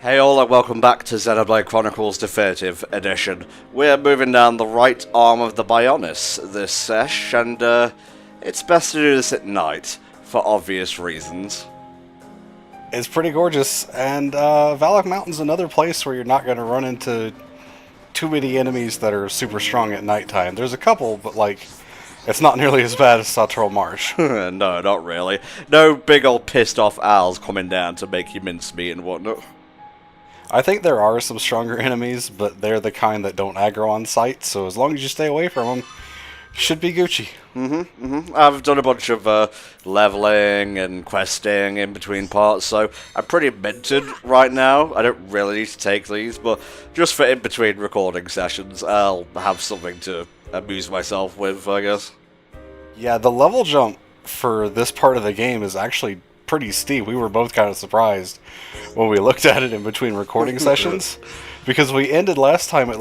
Hey all and welcome back to Xenoblade Chronicles Definitive Edition. We're moving down the right arm of the Bionis this sesh, and it's best to do this at night, for obvious reasons. It's pretty gorgeous, and Valak Mountain's another place where you're not going to run into too many enemies that are super strong at nighttime. There's a couple, but it's not nearly as bad as Satral Marsh. No, not really. No big old pissed off owls coming down to make you mincemeat and whatnot. I think there are some stronger enemies, but they're the kind that don't aggro on sight, so as long as you stay away from them, should be Gucci. I've done a bunch of leveling and questing in between parts, so I'm pretty minted right now. I don't really need to take these, but just for in between recording sessions, I'll have something to amuse myself with, I guess. Yeah, the level jump for this part of the game is actually pretty steep. We were both kind of surprised when we looked at it in between recording sessions, because we ended last time at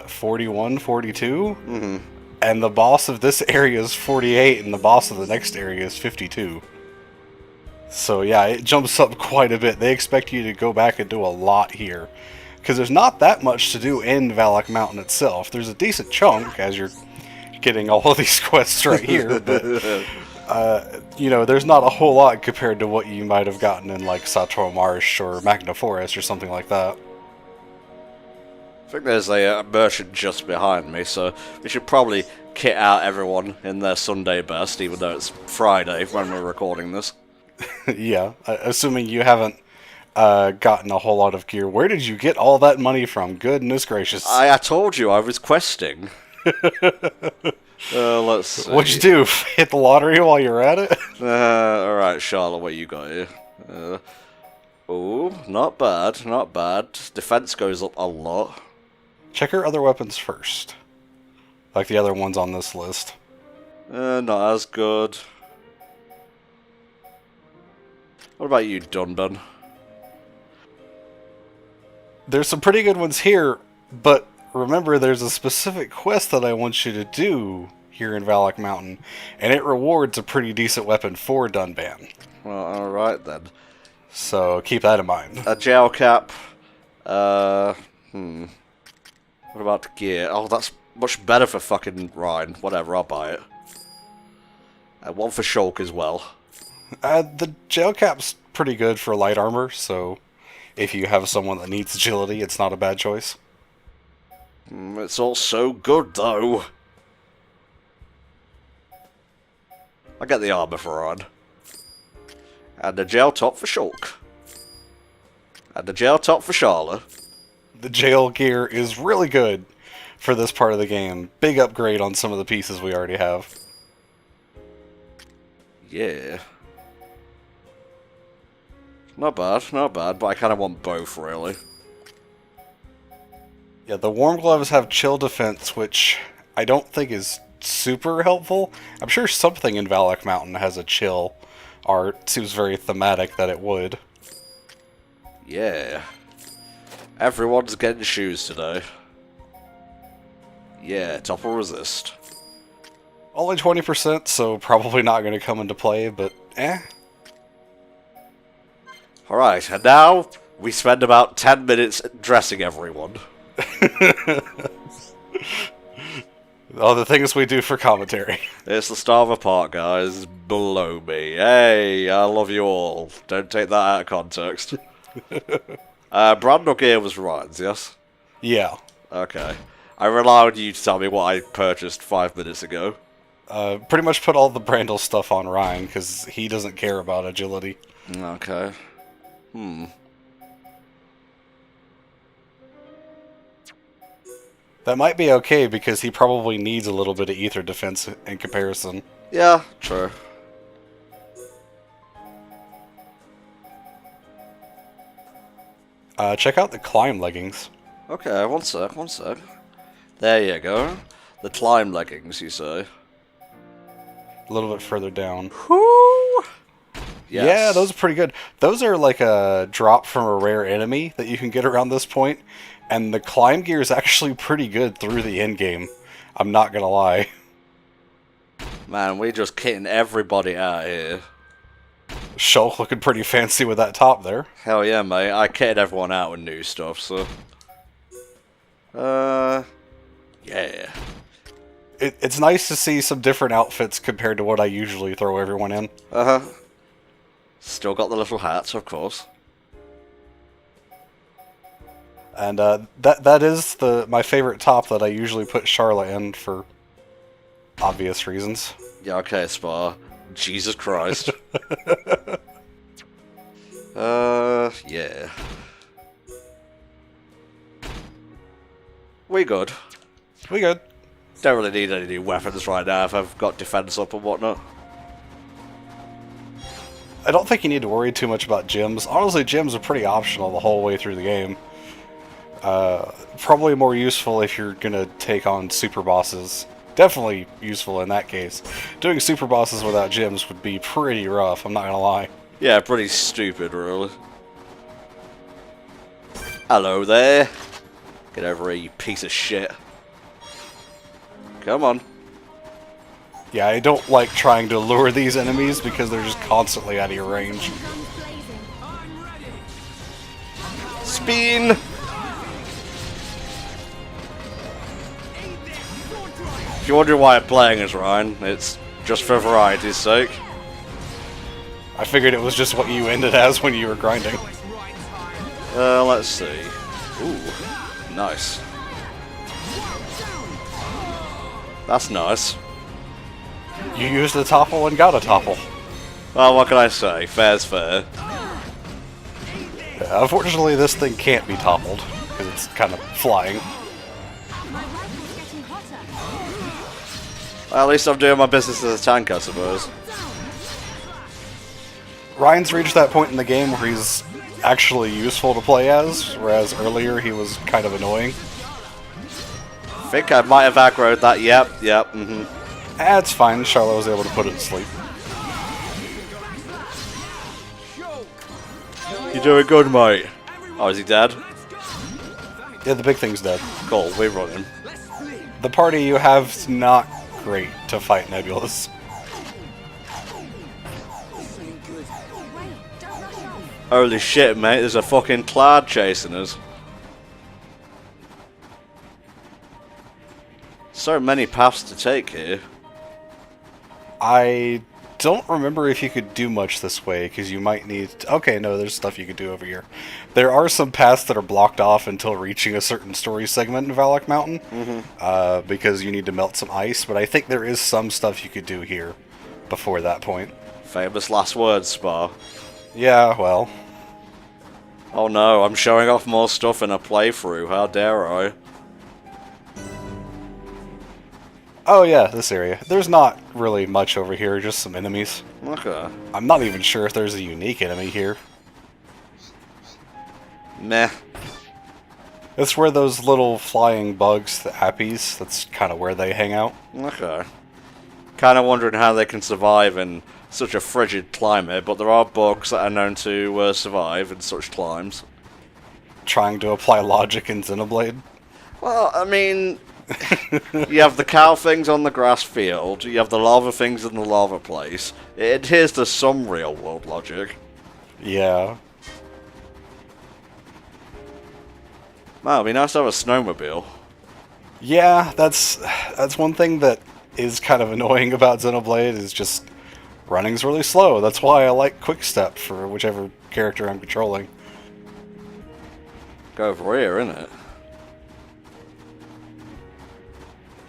41, 42? And the boss of this area is 48, and the boss of the next area is 52. So yeah, it jumps up quite a bit. They expect you to go back and do a lot here, because there's not that much to do in Valak Mountain itself. There's a decent chunk, as you're getting all of these quests right here, but there's not a whole lot compared to what you might have gotten in Satro Marsh or Magna Forest or something like that. I think there's a merchant just behind me, so we should probably kit out everyone in their Sunday best, even though it's Friday when we're recording this. Yeah, assuming you haven't gotten a whole lot of gear. Where did you get all that money from? Goodness gracious. I told you I was questing. Let's see. What'd you do? Hit the lottery while you're at it? Alright, Charlotte, what you got here? Oh, not bad, not bad. Defense goes up a lot. Check her other weapons first. Like the other ones on this list. Not as good. What about you, Dunban? There's some pretty good ones here, but remember there's a specific quest that I want you to do here in Valak Mountain, and it rewards a pretty decent weapon for Dunban. Well, alright then. So keep that in mind. A gel cap. What about gear? Oh, that's much better for fucking Rhine. Whatever, I'll buy it. One for Shulk as well. The gel cap's pretty good for light armor, so if you have someone that needs agility, it's not a bad choice. It's all so good, though. I'll get the armor for Rhine. And the gel top for Shulk. And the gel top for Charlotte. The jail gear is really good for this part of the game. Big upgrade on some of the pieces we already have. Yeah. Not bad, but I kind of want both, really. Yeah, the warm gloves have chill defense, which I don't think is super helpful. I'm sure something in Valak Mountain has a chill art. Seems very thematic that it would. Yeah. Everyone's getting shoes today. Yeah, top will resist. Only 20%, so probably not going to come into play, but eh. Alright, and now we spend about 10 minutes dressing everyone. All the things we do for commentary. It's the star of a part, guys. Below me. Hey, I love you all. Don't take that out of context. Brand gear was Ryan's, yes? Yeah. Okay. I rely on you to tell me what I purchased 5 minutes ago. Pretty much put all the Brandel stuff on Ryan, because he doesn't care about agility. Okay. That might be okay, because he probably needs a little bit of ether defense in comparison. Yeah, true. Check out the climb leggings. Okay, one sec. There you go. The climb leggings, you say? A little bit further down. Whoo! Yes. Yeah, those are pretty good. Those are like a drop from a rare enemy that you can get around this point, and the climb gear is actually pretty good through the end game. I'm not gonna lie. Man, we're just kitting everybody out here. Shulk looking pretty fancy with that top there. Hell yeah, mate. I kitted everyone out with new stuff, so... yeah. It's nice to see some different outfits compared to what I usually throw everyone in. Uh-huh. Still got the little hats, of course. And that is my favorite top that I usually put Charlotte in for obvious reasons. Yeah, okay, Spar. Jesus Christ. Yeah. We good. We good. Don't really need any new weapons right now if I've got defense up and whatnot. I don't think you need to worry too much about gems. Honestly, gems are pretty optional the whole way through the game. Probably more useful if you're gonna take on super bosses. Definitely useful in that case. Doing super bosses without gems would be pretty rough, I'm not gonna lie. Yeah, pretty stupid, really. Hello there. Get over here, you piece of shit. Come on. Yeah, I don't like trying to lure these enemies because they're just constantly out of your range. Spin! If you're wondering why I'm playing as Ryan, it's just for variety's sake. I figured it was just what you ended as when you were grinding. Let's see. Ooh, nice. That's nice. You used a topple and got a topple. Well, what can I say? Fair's fair. Yeah, unfortunately, this thing can't be toppled because it's kind of flying. Well, at least I'm doing my business as a tank, I suppose. Ryan's reached that point in the game where he's actually useful to play as, whereas earlier he was kind of annoying. I think I might have aggroed that. Yep, mm-hmm. It's fine, Charlotte was able to put it to sleep. You're doing good, mate. Oh, is he dead? Yeah, the big thing's dead. Cool, we run him. The party you have's not great to fight Nebulas. Holy shit, mate, there's a fucking cloud chasing us. So many paths to take here. I don't remember if you could do much this way, because you might need... Okay, no, there's stuff you could do over here. There are some paths that are blocked off until reaching a certain story segment in Valak Mountain, because you need to melt some ice, but I think there is some stuff you could do here before that point. Famous last words, Spar. Yeah, well... Oh no, I'm showing off more stuff in a playthrough, how dare I? Oh yeah, this area. There's not really much over here, just some enemies. Okay. I'm not even sure if there's a unique enemy here. Meh. It's where those little flying bugs, the appies, that's kind of where they hang out. Okay. Kind of wondering how they can survive in such a frigid climate, but there are bugs that are known to survive in such climes. Trying to apply logic in Xenoblade. Well, I mean... you have the cow things on the grass field, you have the lava things in the lava place. It adheres to some real world logic. Yeah. Wow, it'd be nice to have a snowmobile. Yeah, that's one thing that is kind of annoying about Xenoblade, is just running's really slow. That's why I like Quick Step for whichever character I'm controlling. Go over here, innit?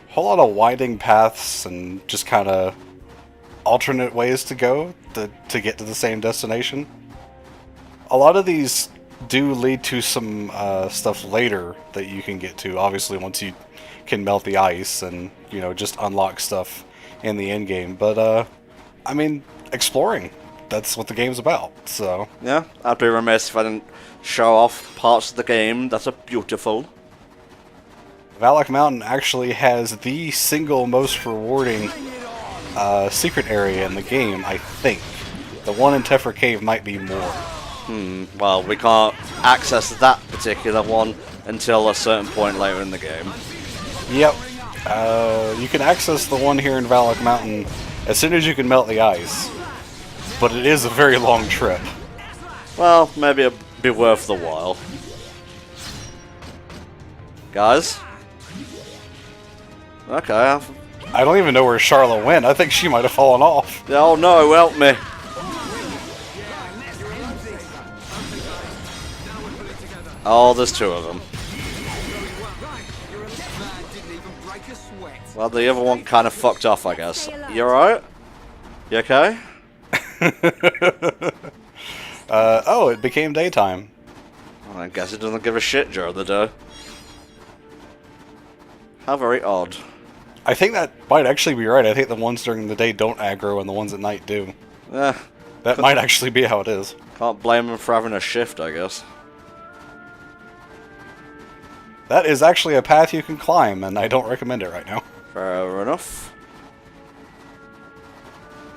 Whole lot of winding paths and just kind of alternate ways to go to get to the same destination. A lot of these do lead to some stuff later that you can get to, obviously once you can melt the ice and, you know, just unlock stuff in the end game. But, I mean, exploring, that's what the game's about, so... Yeah, I'd be remiss if I didn't show off parts of the game that are beautiful. Valak Mountain actually has the single most rewarding secret area in the game, I think. The one in Tephra Cave might be more. Well, we can't access that particular one until a certain point later in the game. Yep. You can access the one here in Valak Mountain as soon as you can melt the ice. but it is a very long trip. Well, maybe it'd be worth the while. Guys? Okay, I don't even know where Charlotte went. I think she might have fallen off. oh no, help me. Oh, there's two of them. Well, the other one kind of fucked off, I guess. You alright? You okay? Oh, it became daytime. I guess it doesn't give a shit during the day. How very odd. I think that might actually be right. I think the ones during the day don't aggro and the ones at night do. Eh, That might actually be how it is. can't blame them for having a shift, I guess. That is actually a path you can climb, and I don't recommend it right now. Fair enough.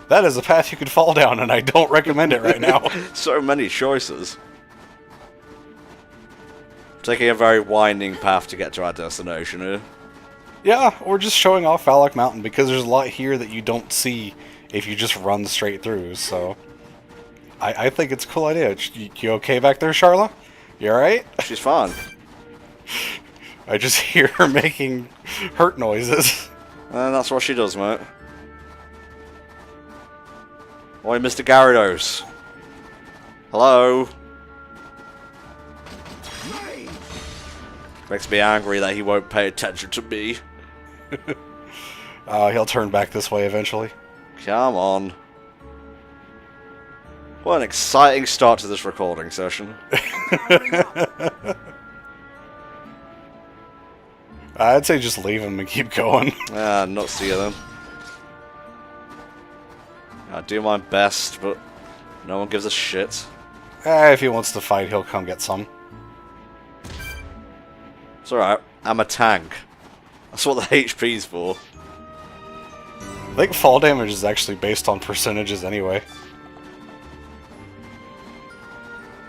That is a path you could fall down, and I don't recommend it right now. So many choices. Taking a very winding path to get to our destination here. Yeah, we're just showing off Valak Mountain because there's a lot here that you don't see if you just run straight through, so... I think it's a cool idea. You okay back there, Charla? You alright? She's fine. I just hear her making hurt noises. And that's what she does, mate. Oi, Mr. Gyarados. Hello? Makes me angry that he won't pay attention to me. He'll turn back this way eventually. Come on. What an exciting start to this recording session. I'd say just leave him and keep going. Not see you then. I do my best, but no one gives a shit. If he wants to fight, he'll come get some. It's alright, I'm a tank. That's what the HP's for. I think fall damage is actually based on percentages anyway.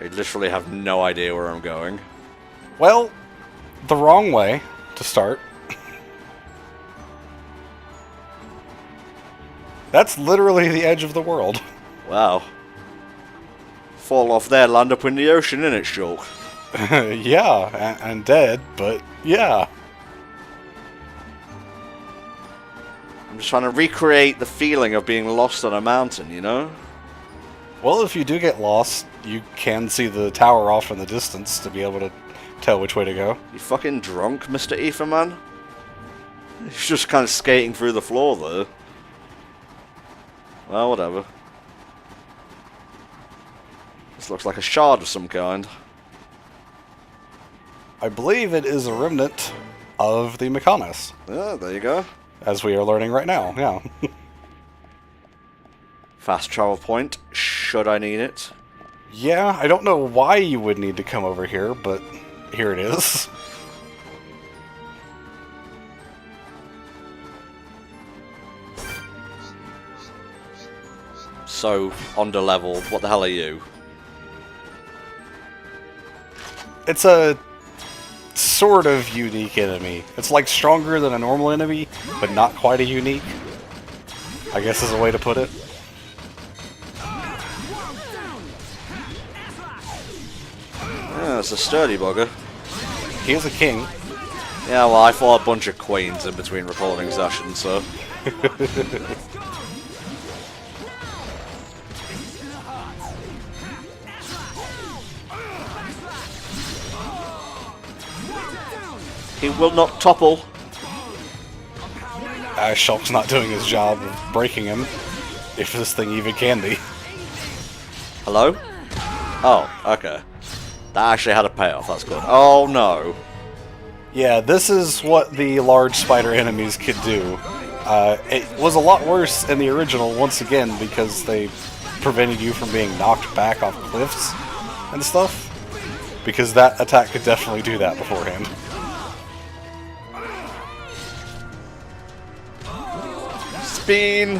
I literally have no idea where I'm going. Well, the wrong way to start. That's literally the edge of the world. Wow. Fall off there, land up in the ocean, innit, Shulk? Yeah, and dead, but yeah. I'm just trying to recreate the feeling of being lost on a mountain, you know? Well, if you do get lost, you can see the tower off in the distance to be able to tell which way to go. You fucking drunk, Mr. Etherman? He's just kind of skating through the floor, though. Well, whatever. This looks like a shard of some kind. I believe it is a remnant of the Mechanis, Yeah, there you go. as we are learning right now, yeah. Fast travel point, should I need it. Yeah, I don't know why you would need to come over here, but here it is. So, under level, what the hell are you? It's a sort of unique enemy. It's like stronger than a normal enemy, but not quite a unique, I guess is a way to put it. Yeah, it's a sturdy bugger. He is a king. Yeah, well, I fought a bunch of queens in between recording sessions, so... He will not topple. Shulk's not doing his job of breaking him, if this thing even can be. Hello? Oh, okay. That actually had a payoff, that's good. Oh no. Yeah, this is what the large spider enemies could do. It was a lot worse in the original, once again, because they prevented you from being knocked back off cliffs and stuff. Because that attack could definitely do that beforehand. Spin!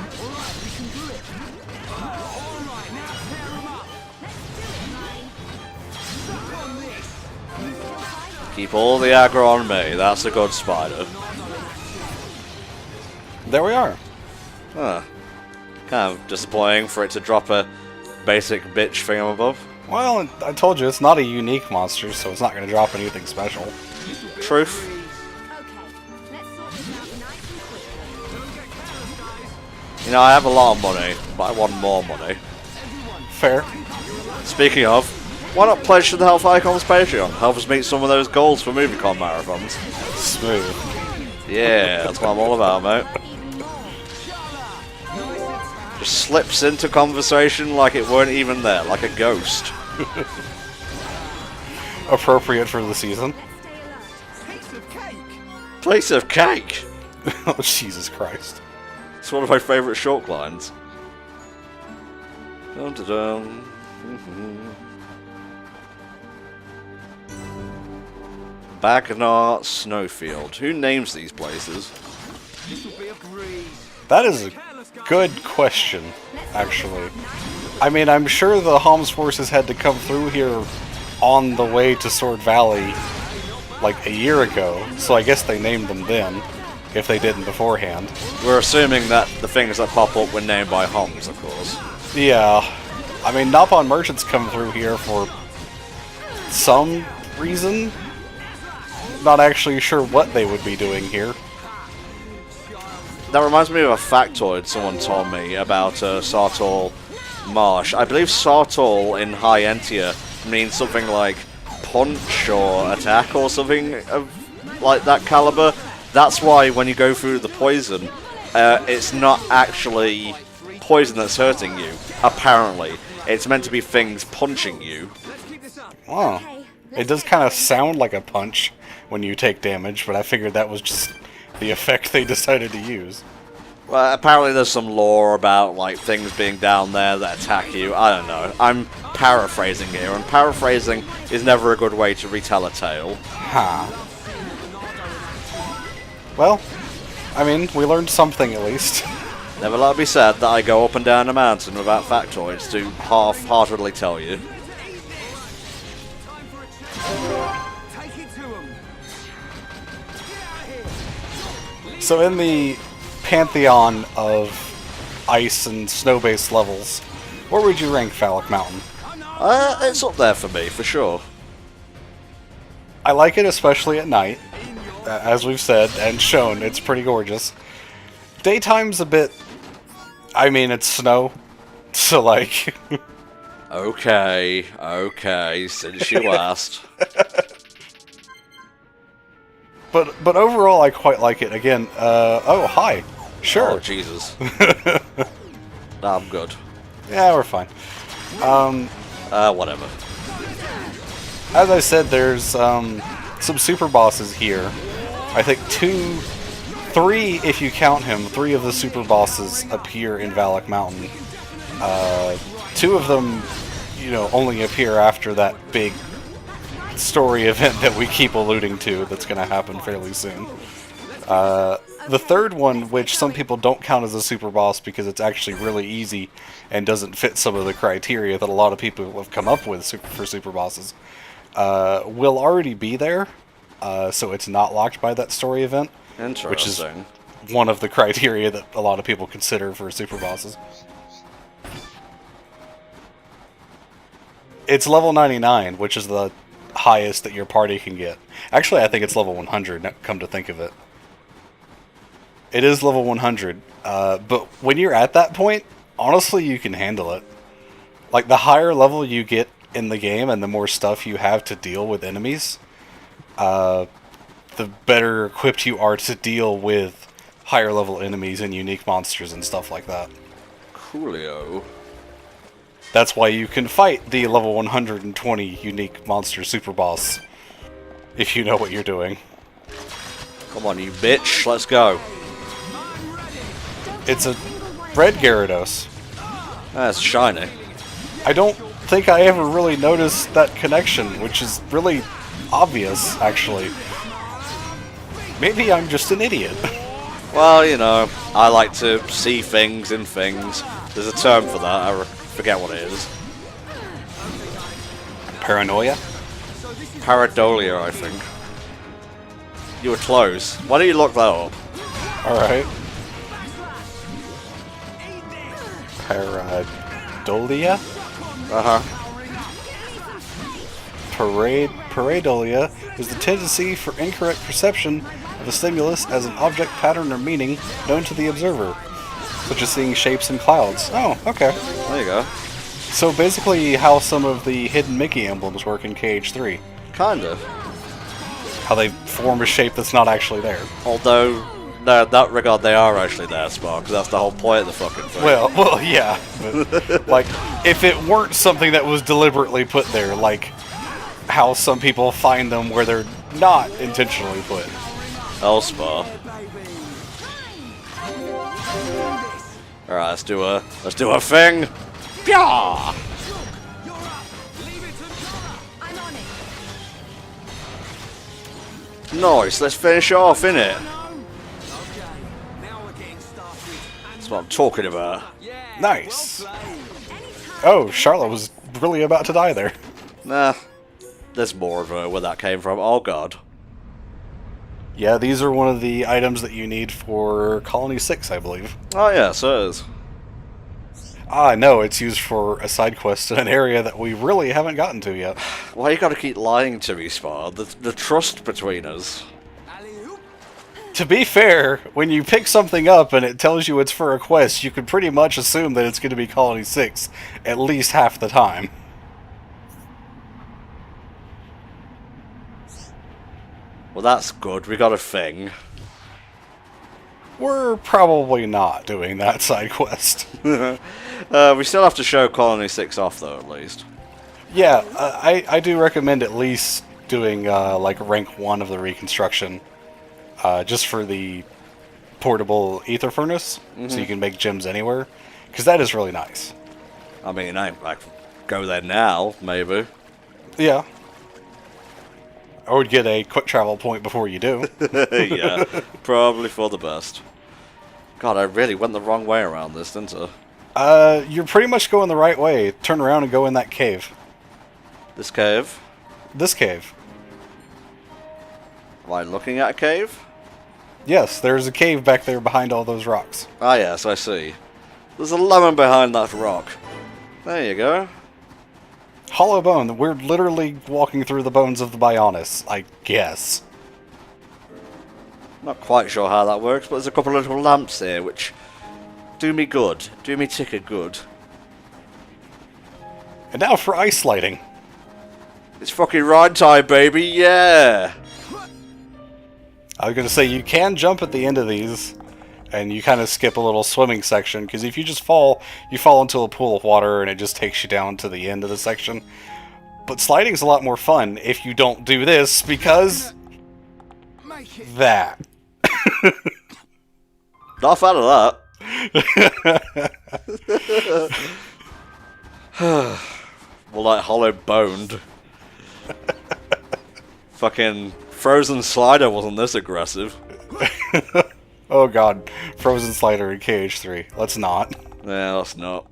Keep all the aggro on me, that's a good spider. There we are. Huh. Kind of disappointing for it to drop a basic bitch thingamabob. Well, I told you, it's not a unique monster, so it's not going to drop anything special. Truth. You know, I have a lot of money, but I want more money. Fair. Speaking of, why not pledge to the Health Icons Patreon? Help us meet some of those goals for MovieCon marathons. Smooth. Yeah, that's what I'm all about, mate. Just slips into conversation like it weren't even there, like a ghost. Appropriate for the season. Place of cake! Oh, Jesus Christ. It's one of my favourite short lines. Dun dun dun. Bagnar Snowfield. Who names these places? That is a good question, actually. I mean, I'm sure the Homs forces had to come through here on the way to Sword Valley like a year ago, so I guess they named them then, if they didn't beforehand. We're assuming that the things that pop up were named by Homs, of course. Yeah. I mean, Nopon merchants come through here for some reason. Not actually sure what they would be doing here. That reminds me of a factoid someone told me about Sartol Marsh. I believe Sartol in High Entia means something like punch or attack or something of like that caliber. That's why when you go through the poison, it's not actually poison that's hurting you, apparently. It's meant to be things punching you. Oh. It does kind of sound like a punch when you take damage, but I figured that was just the effect they decided to use. Well, apparently there's some lore about like things being down there that attack you. I don't know. I'm paraphrasing here, and paraphrasing is never a good way to retell a tale. Huh. Well, I mean, we learned something at least. Never let it be said that I go up and down a mountain without factoids to half-heartedly tell you. So in the pantheon of ice and snow-based levels, where would you rank Valak Mountain? It's up there for me, for sure. I like it especially at night. As we've said and shown, it's pretty gorgeous. Daytime's a bit... I mean, it's snow, so like... Okay, since you asked. But overall, I quite like it. Again, oh, hi. Sure. Oh, Jesus. Nah, I'm good. Yeah, we're fine. Whatever. As I said, there's some super bosses here. I think 3, if you count him, 3 of the super bosses appear in Valak Mountain. 2 of them, you know, only appear after that big story event that we keep alluding to that's going to happen fairly soon. The third one, which some people don't count as a super boss because it's actually really easy and doesn't fit some of the criteria that a lot of people have come up with for super bosses, will already be there, so it's not locked by that story event. Interesting. Which is one of the criteria that a lot of people consider for super bosses. It's level 99, which is the highest that your party can get. Actually, I think it's level 100, come to think of it. It is level 100, but when you're at that point, honestly, you can handle it. Like, the higher level you get in the game and the more stuff you have to deal with enemies, the better equipped you are to deal with higher level enemies and unique monsters and stuff like that. Coolio. That's why you can fight the level 120 unique monster super boss, if you know what you're doing. Come on, you bitch, let's go. It's a red Gyarados. That's shiny. I don't think I ever really noticed that connection, which is really obvious, actually. Maybe I'm just an idiot. Well, you know, I like to see things in things. There's a term for that, I forget what it is. Paranoia? Pareidolia, I think. You were close. Why don't you look that up? Alright. Pareidolia? Uh-huh. Pareidolia is the tendency for incorrect perception of a stimulus as an object, pattern, or meaning known to the observer, such as seeing shapes in clouds. Oh, okay. There you go. So basically how some of the hidden Mickey emblems work in KH3. Kind of. How they form a shape that's not actually there. Although, no, in that regard, they are actually there, Spark, because that's the whole point of the fucking thing. Well, yeah. But, like, if it weren't something that was deliberately put there, like how some people find them where they're not intentionally put. Elspar. Alright, let's do a thing. Pyah! Nice, let's finish off, innit? That's what I'm talking about. Nice. Oh, Charlotte was really about to die there. Nah, there's more of where that came from. Oh god. Yeah, these are one of the items that you need for Colony 6, I believe. Oh yeah, so it is. Ah, no, it's used for a side quest in an area that we really haven't gotten to yet. Why you gotta keep lying to me, Spar? The trust between us. To be fair, when you pick something up and it tells you it's for a quest, you can pretty much assume that it's going to be Colony 6 at least half the time. Well, that's good. We got a thing. We're probably not doing that side quest. We still have to show Colony 6 off, though, at least. Yeah, I do recommend at least doing like rank 1 of the Reconstruction, just for the portable ether furnace, so you can make gems anywhere, because that is really nice. I mean, I could go there now, maybe. Yeah. I would get a quick travel point before you do. Yeah, probably for the best. God, I really went the wrong way around this, didn't I? You're pretty much going the right way. Turn around and go in that cave. This cave? This cave. Am I looking at a cave? Yes, there's a cave back there behind all those rocks. Ah, yes, I see. There's a lemon behind that rock. There you go. Hollow bone. We're literally walking through the bones of the Bionis, I guess. Not quite sure how that works, but there's a couple of little lamps here, which do me good. Do me ticker good. And now for ice sliding. It's fucking ride time, baby, yeah! I was going to say, you can jump at the end of these, and you kind of skip a little swimming section, because if you just fall, you fall into a pool of water, and it just takes you down to the end of the section. But sliding's a lot more fun if you don't do this, because... that. Not a fan of that. More like hollow boned. Fucking Frozen Slider wasn't this aggressive. Oh god, Frozen Slider in KH3. Let's not. Yeah, let's not.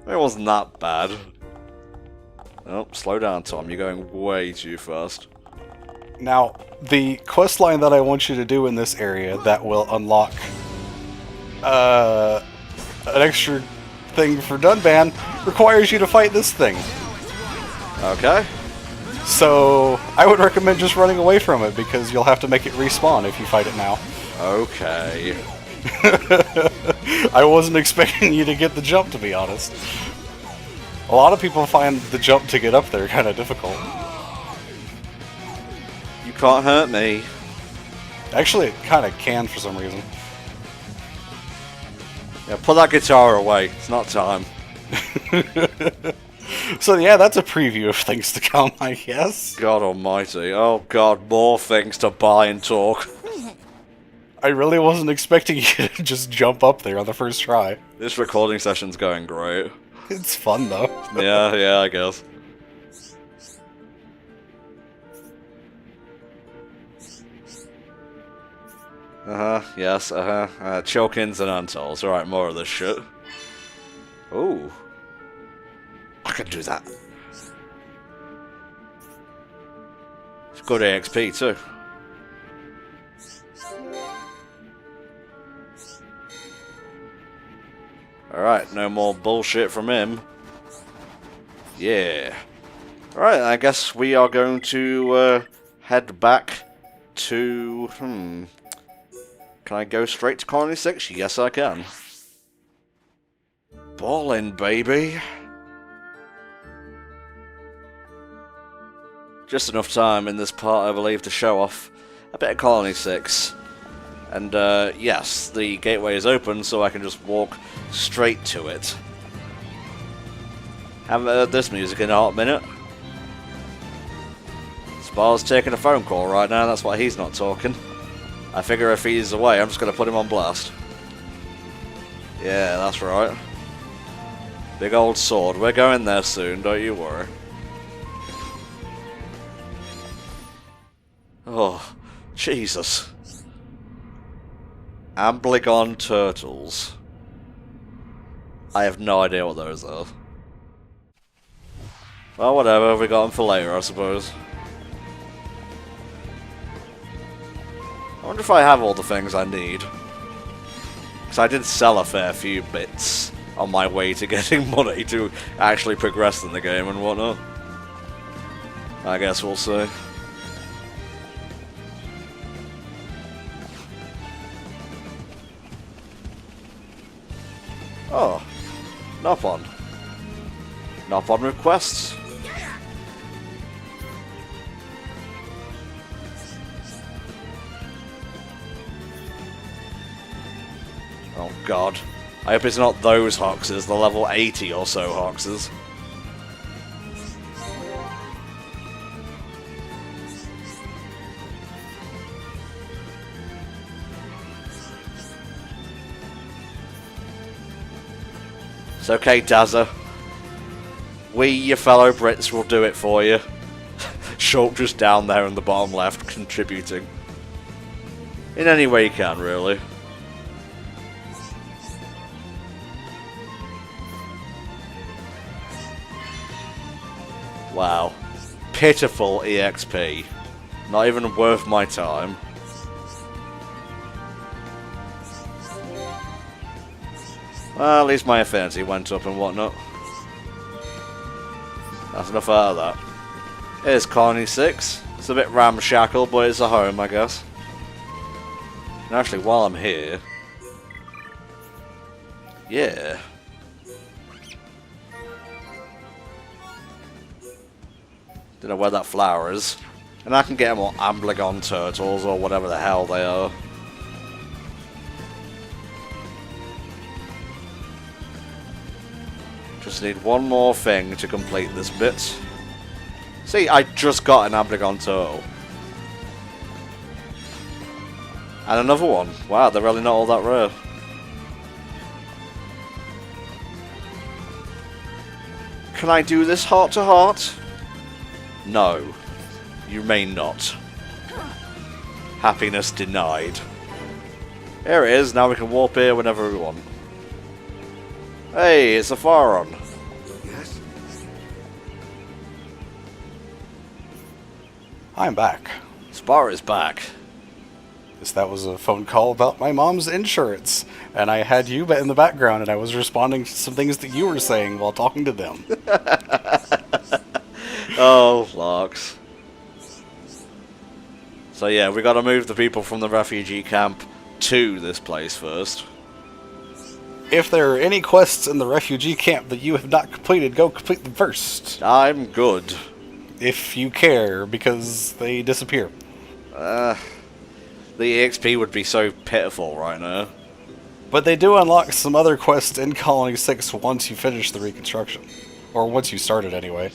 It wasn't that bad. Oh, slow down, Tom. You're going way too fast. Now, the quest line that I want you to do in this area that will unlock an extra thing for Dunban requires you to fight this thing. Okay. So, I would recommend just running away from it, because you'll have to make it respawn if you fight it now. Okay. I wasn't expecting you to get the jump, to be honest. A lot of people find the jump to get up there kind of difficult. You can't hurt me. Actually, it kind of can for some reason. Yeah, put that guitar away. It's not time. So yeah, that's a preview of things to come, I guess. God almighty. Oh god, more things to buy and talk. I really wasn't expecting you to just jump up there on the first try. This recording session's going great. It's fun, though. Yeah, I guess. Yes, Chilkins and Antols. Alright, more of this shit. Ooh. I can do that. It's good AXP too. Alright, no more bullshit from him. Yeah. Alright, I guess we are going to head back to... Can I go straight to Colony 6? Yes, I can. Ballin', baby. Just enough time in this part, I believe, to show off a bit of Colony 6. And, yes, the gateway is open, so I can just walk straight to it. Haven't heard this music in a hot minute. Spar's taking a phone call right now, that's why he's not talking. I figure if he's away, I'm just going to put him on blast. Yeah, that's right. Big old sword. We're going there soon, don't you worry. Oh, Jesus. Amblygon turtles. I have no idea what those are. Well, whatever. We got them for later, I suppose. I wonder if I have all the things I need. Because I did sell a fair few bits on my way to getting money to actually progress in the game and whatnot. I guess we'll see. Oh, Nopon. Nopon requests. Oh god. I hope it's not those Hoxes, the level 80 or so Hoxes. It's okay, Dazza. We, your fellow Brits, will do it for you. Shulk just down there in the bottom left, contributing. In any way you can, really. Wow. Pitiful EXP. Not even worth my time. Well, at least my affinity went up and whatnot. That's enough out of that. Here's Colony 6. It's a bit ramshackle, but it's a home, I guess. And actually, while I'm here... Yeah. Don't know where that flower is. And I can get more Amblygon turtles or whatever the hell they are. Just need one more thing to complete this bit. See, I just got an Amblygon turtle. And another one. Wow, they're really not all that rare. Can I do this heart to heart? No. You may not. Happiness denied. Here it is, now we can warp here whenever we want. Hey, it's a Faron. Yes? I'm back. Spar is back. Yes, that was a phone call about my mom's insurance. And I had you in the background, and I was responding to some things that you were saying while talking to them. Oh, flocks. So yeah, we gotta move the people from the refugee camp to this place first. If there are any quests in the refugee camp that you have not completed, go complete them first. I'm good. If you care, because they disappear. The EXP would be so pitiful right now. But they do unlock some other quests in Colony 6 once you finish the reconstruction. Or once you start it, anyway.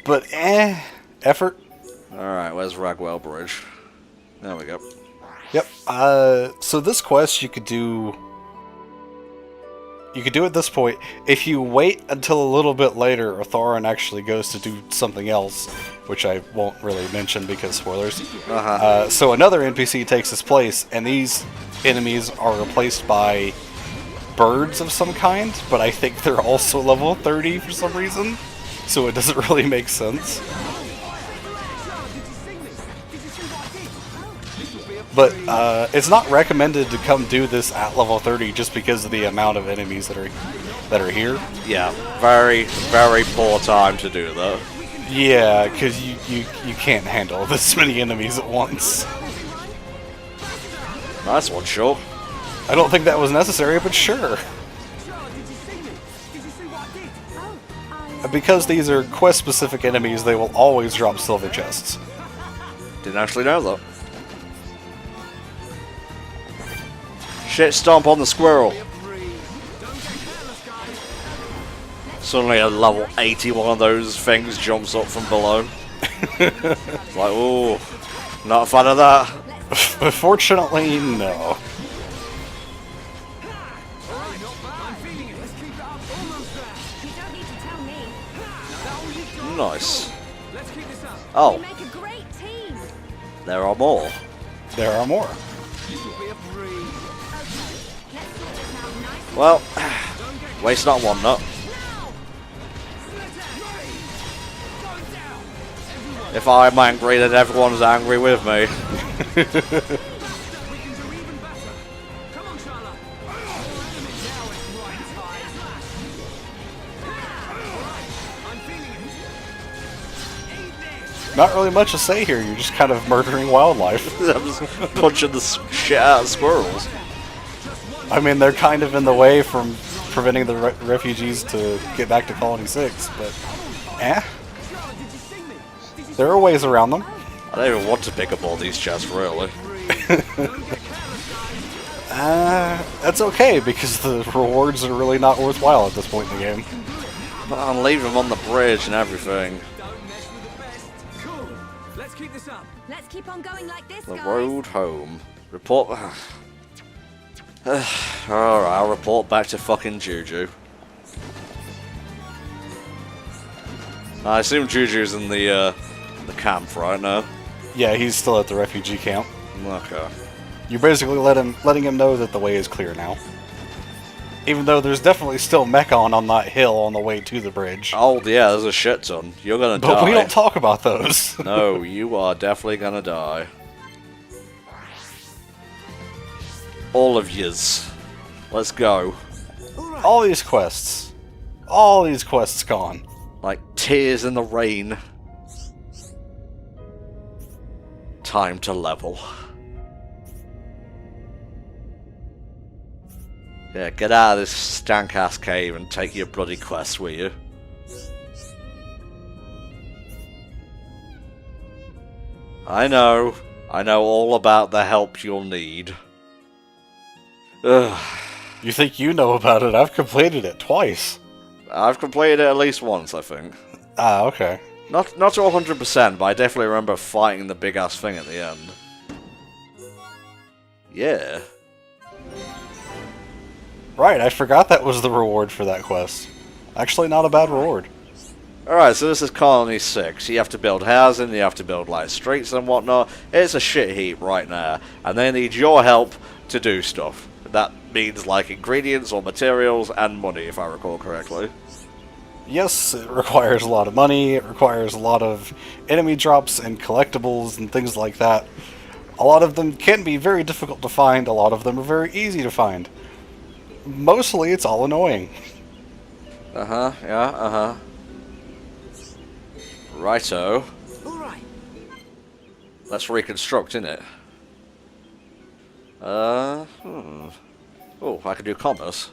But, effort. Alright, where's Ragwell Bridge? There we go. Yep. So this quest you could do... You could do at this point. If you wait until a little bit later, Thorin actually goes to do something else, which I won't really mention because spoilers. So another NPC takes his place, and these enemies are replaced by birds of some kind, but I think they're also level 30 for some reason, so it doesn't really make sense. But it's not recommended to come do this at level 30 just because of the amount of enemies that are here. Yeah, very, very poor time to do that. Yeah, because you can't handle this many enemies at once. Nice one, sure. I don't think that was necessary, but sure. Because these are quest-specific enemies, they will always drop silver chests. Didn't actually know that. Shit, stomp on the squirrel. Suddenly a level 80 one of those things jumps up from below. It's like, ooh, not a fan of that. Fortunately, no. Nice. Oh, there are more. There are more. Well, waste not, one not. If I'm angry, then everyone's angry with me. Not really much to say here, you're just kind of murdering wildlife. I'm just punching the shit out of squirrels. I mean, they're kind of in the way from preventing the refugees to get back to Colony 6, but there are ways around them. I don't even want to pick up all these chests, really. That's okay, because the rewards are really not worthwhile at this point in the game. But I'll leave them on the bridge and everything. Let's keep on going like this, The guys. road home. Report. Alright, I'll report back to fucking Juju. I assume Juju's in the camp right now. Yeah, he's still at the refugee camp. Okay. You're basically letting him know that the way is clear now. Even though there's definitely still Mechon on that hill on the way to the bridge. Oh yeah, there's a shit ton. You're gonna die. But we don't talk about those. No, you are definitely gonna die. All of yous. Let's go. All these quests. All these quests gone. Like tears in the rain. Time to level. Yeah, get out of this stank-ass cave and take your bloody quest, will you? I know all about the help you'll need. Ugh. You think you know about it? I've completed it twice. I've completed it at least once, I think. Ah, okay. Not to 100%, but I definitely remember fighting the big-ass thing at the end. Yeah. Right, I forgot that was the reward for that quest. Actually, not a bad reward. Alright, so this is Colony 6. You have to build housing, you have to build like streets and whatnot. It's a shit heap right now, and they need your help to do stuff. That means like ingredients or materials and money, if I recall correctly. Yes, it requires a lot of money, it requires a lot of enemy drops and collectibles and things like that. A lot of them can be very difficult to find, a lot of them are very easy to find. Mostly it's all annoying. Yeah. Righto. Alright. Let's reconstruct, innit? Oh, I can do commerce.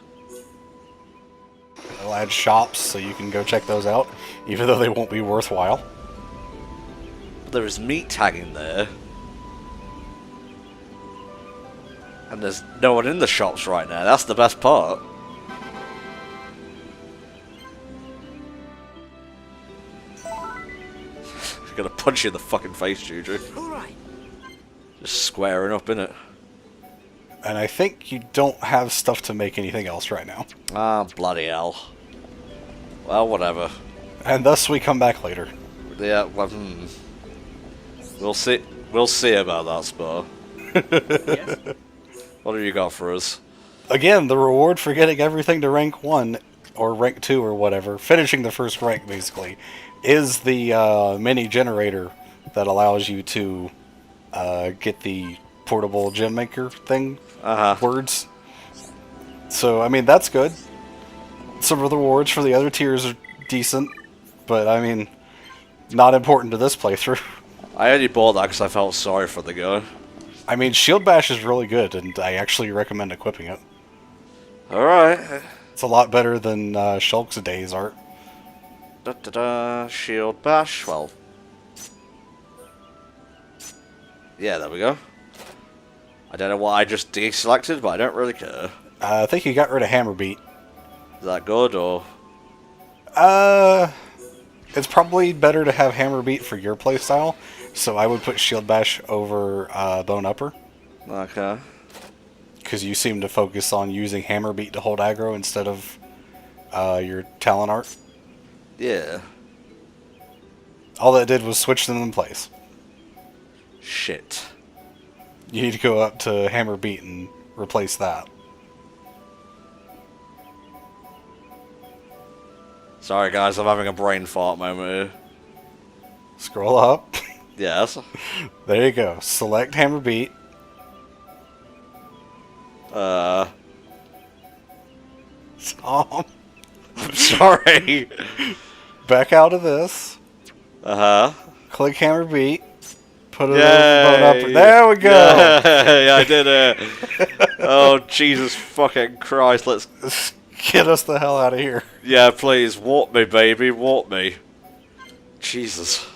I'll add shops so you can go check those out, even though they won't be worthwhile. But there is meat tagging there. And there's no one in the shops right now, that's the best part. I'm gonna punch you in the fucking face, Juju. Alright. Just squaring up, innit? And I think you don't have stuff to make anything else right now. Ah, bloody hell. Well, whatever. And thus we come back later. Yeah, well, We'll see. We'll see about that, Spur. What have you got for us? Again, the reward for getting everything to rank 1, or rank 2 or whatever, finishing the first rank basically, is the mini generator that allows you to get the portable gem maker thing Uh-huh. words. So, I mean, that's good. Some of the rewards for the other tiers are decent, but I mean, not important to this playthrough. I only bought that because I felt sorry for the guy. I mean, Shield Bash is really good, and I actually recommend equipping it. Alright. It's a lot better than Shulk's Days art. Da-da-da, shield bash, well. Yeah, there we go. I don't know what I just deselected, but I don't really care. I think you got rid of Hammer Beat. Is that good, or...? It's probably better to have Hammer Beat for your playstyle, so I would put Shield Bash over Bone Upper. Okay. Because you seem to focus on using Hammer Beat to hold aggro instead of your Talon art. Yeah. All that did was switch them in place. Shit. You need to go up to Hammer Beat and replace that. Sorry guys, I'm having a brain fart moment here. Scroll up. Yes. There you go. Select Hammer Beat. I'm sorry. Back out of this. Uh-huh. Click Hammer Beat. Put it Yay. over Bone Upper. There we go. Yeah, I did it. Oh, Jesus fucking Christ, let's... Get us the hell out of here. Yeah, please, walk me, baby, walk me. Jesus.